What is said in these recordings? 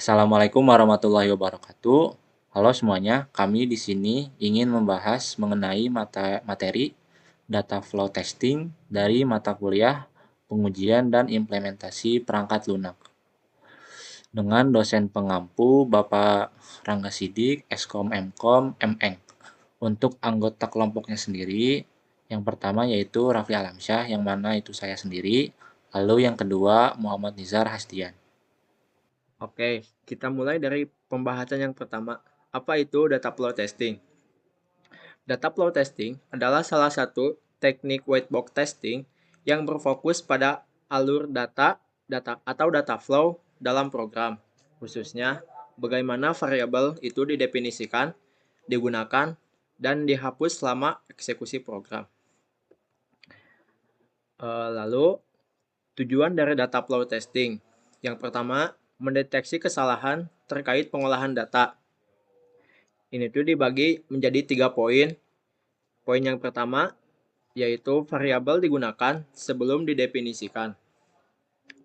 Assalamualaikum warahmatullahi wabarakatuh. Halo semuanya, kami di sini ingin membahas mengenai materi data flow testing dari mata kuliah pengujian dan implementasi perangkat lunak dengan dosen pengampu Bapak Rangga Sidik, Eskom Mkom, Meng. Untuk anggota kelompoknya sendiri, yang pertama yaitu Raffi Alamsyah, yang mana itu saya sendiri, lalu yang kedua Muhammad Nizar Hasdian. Oke, kita mulai dari pembahasan yang pertama. Apa itu data flow testing? Data flow testing adalah salah satu teknik white box testing yang berfokus pada alur data flow dalam program. Khususnya, bagaimana variabel itu didefinisikan, digunakan, dan dihapus selama eksekusi program. Lalu, tujuan dari data flow testing. Yang pertama, mendeteksi kesalahan terkait pengolahan data. Ini tuh dibagi menjadi 3 poin. Poin yang pertama yaitu variabel digunakan sebelum didefinisikan.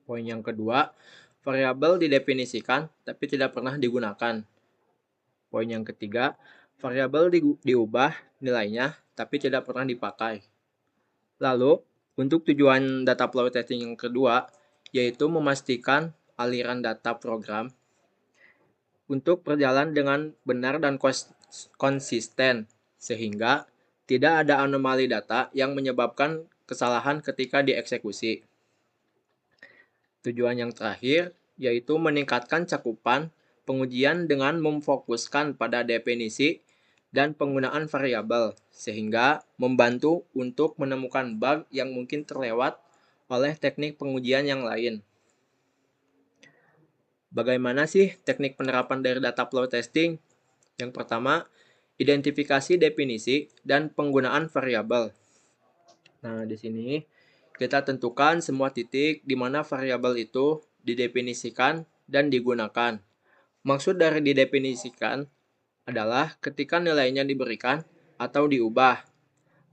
Poin yang kedua, variabel didefinisikan tapi tidak pernah digunakan. Poin yang ketiga, variabel diubah nilainya tapi tidak pernah dipakai. Lalu, untuk tujuan data flow testing yang kedua, yaitu memastikan aliran data program untuk berjalan dengan benar dan konsisten, sehingga tidak ada anomali data yang menyebabkan kesalahan ketika dieksekusi. Tujuan yang terakhir yaitu meningkatkan cakupan pengujian dengan memfokuskan pada definisi dan penggunaan variabel, sehingga membantu untuk menemukan bug yang mungkin terlewat oleh teknik pengujian yang lain. Bagaimana sih teknik penerapan dari data flow testing? Yang pertama, identifikasi definisi dan penggunaan variabel. Nah, di sini kita tentukan semua titik di mana variabel itu didefinisikan dan digunakan. Maksud dari didefinisikan adalah ketika nilainya diberikan atau diubah.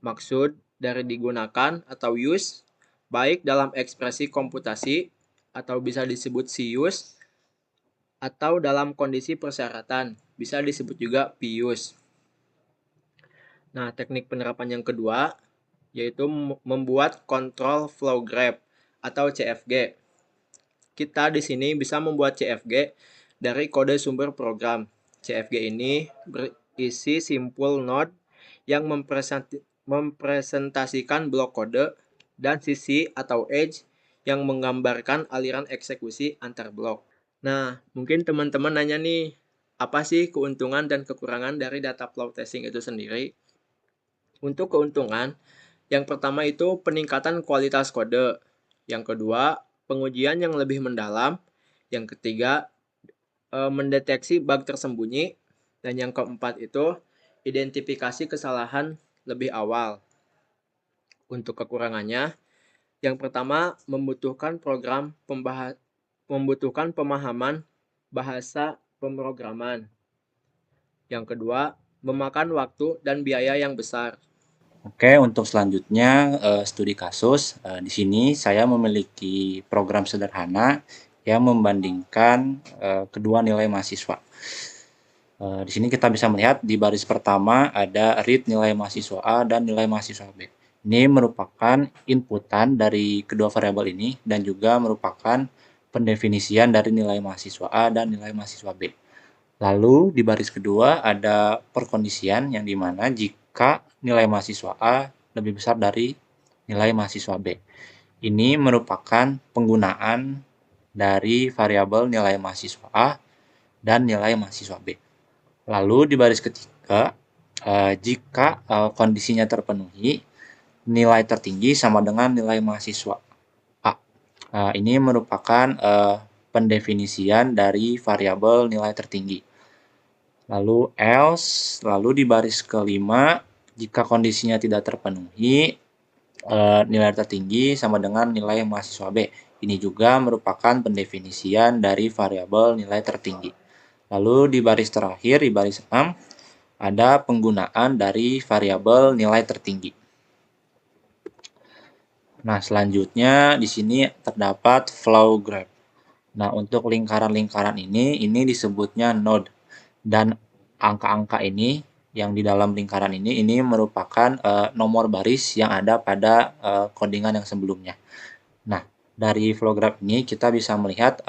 Maksud dari digunakan atau use, baik dalam ekspresi komputasi atau bisa disebut C-use, atau dalam kondisi persyaratan, bisa disebut juga P-use. Nah, teknik penerapan yang kedua yaitu membuat control flow graph atau CFG. Kita di sini bisa membuat CFG dari kode sumber program. CFG ini berisi simpul node yang mempresentasikan blok kode dan sisi atau edge yang menggambarkan aliran eksekusi antar blok. Nah, mungkin teman-teman nanya nih, apa sih keuntungan dan kekurangan dari data flow testing itu sendiri? Untuk keuntungan, yang pertama itu peningkatan kualitas kode. Yang kedua, pengujian yang lebih mendalam. Yang ketiga, mendeteksi bug tersembunyi. Dan yang keempat itu, identifikasi kesalahan lebih awal. Untuk kekurangannya, yang pertama membutuhkan pemahaman bahasa pemrograman. Yang kedua, memakan waktu dan biaya yang besar. Oke, untuk selanjutnya studi kasus. Di sini saya memiliki program sederhana yang membandingkan kedua nilai mahasiswa. Di sini kita bisa melihat di baris pertama ada read nilai mahasiswa A dan nilai mahasiswa B. Ini merupakan inputan dari kedua variabel ini dan juga merupakan pendefinisian dari nilai mahasiswa A dan nilai mahasiswa B. Lalu di baris kedua ada perkondisian yang dimana jika nilai mahasiswa A lebih besar dari nilai mahasiswa B. Ini merupakan penggunaan dari variabel nilai mahasiswa A dan nilai mahasiswa B. Lalu di baris ketiga, jika kondisinya terpenuhi, nilai tertinggi sama dengan nilai mahasiswa A. Ini merupakan pendefinisian dari variabel nilai tertinggi. Lalu else, lalu di baris kelima, jika kondisinya tidak terpenuhi, nilai tertinggi sama dengan nilai mahasiswa B. Ini juga merupakan pendefinisian dari variabel nilai tertinggi. Lalu di baris terakhir, di baris 6, ada penggunaan dari variabel nilai tertinggi. Nah, selanjutnya di sini terdapat flow graph. Nah, untuk lingkaran-lingkaran ini disebutnya node. Dan angka-angka ini yang di dalam lingkaran ini merupakan nomor baris yang ada pada codingan yang sebelumnya. Nah, dari flow graph ini kita bisa melihat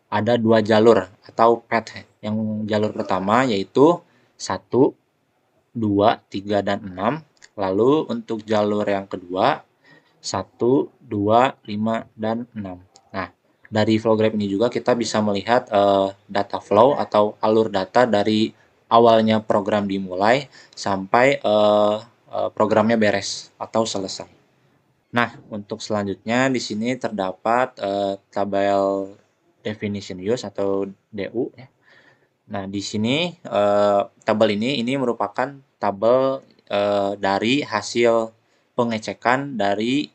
ada dua jalur atau path. Yang jalur pertama yaitu 1, 2, 3, dan 6. Lalu untuk jalur yang kedua 1, 2, 5, dan 6. Nah, dari flow graph ini juga kita bisa melihat data flow atau alur data dari awalnya program dimulai sampai programnya beres atau selesai. Nah, untuk selanjutnya di sini terdapat tabel definition use atau DU ya. Nah, di sini tabel ini merupakan tabel dari hasil pengecekan dari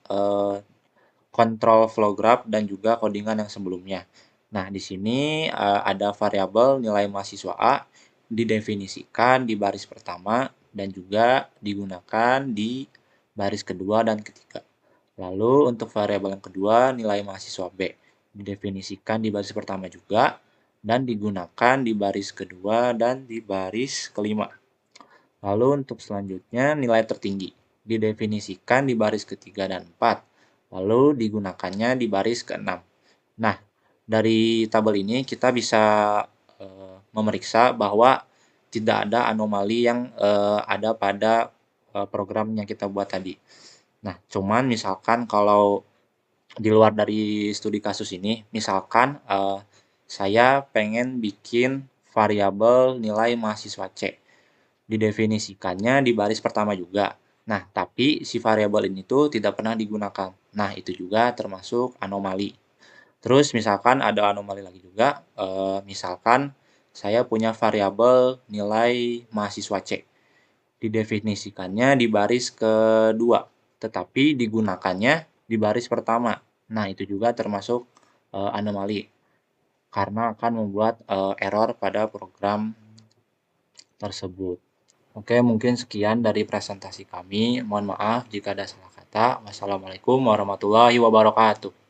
kontrol flow graph dan juga codingan yang sebelumnya. Nah, di sini ada variabel nilai mahasiswa A didefinisikan di baris pertama dan juga digunakan di baris kedua dan ketiga. Lalu untuk variabel yang kedua nilai mahasiswa B didefinisikan di baris pertama juga dan digunakan di baris kedua dan di baris kelima. Lalu untuk selanjutnya nilai tertinggi didefinisikan di baris ketiga dan 4, lalu digunakannya di baris ke-6. Nah, dari tabel ini kita bisa memeriksa bahwa tidak ada anomali yang ada pada program yang kita buat tadi. Nah, cuman misalkan kalau di luar dari studi kasus ini, misalkan saya pengen bikin variabel nilai mahasiswa C didefinisikannya di baris pertama juga. Nah, tapi si variabel ini tuh tidak pernah digunakan. Nah, itu juga termasuk anomali. Terus misalkan ada anomali lagi juga, misalkan saya punya variabel nilai mahasiswa C. Didefinisikannya di baris kedua, tetapi digunakannya di baris pertama. Nah, itu juga termasuk anomali karena akan membuat error pada program tersebut. Oke, mungkin sekian dari presentasi kami. Mohon maaf jika ada salah kata. Wassalamualaikum warahmatullahi wabarakatuh.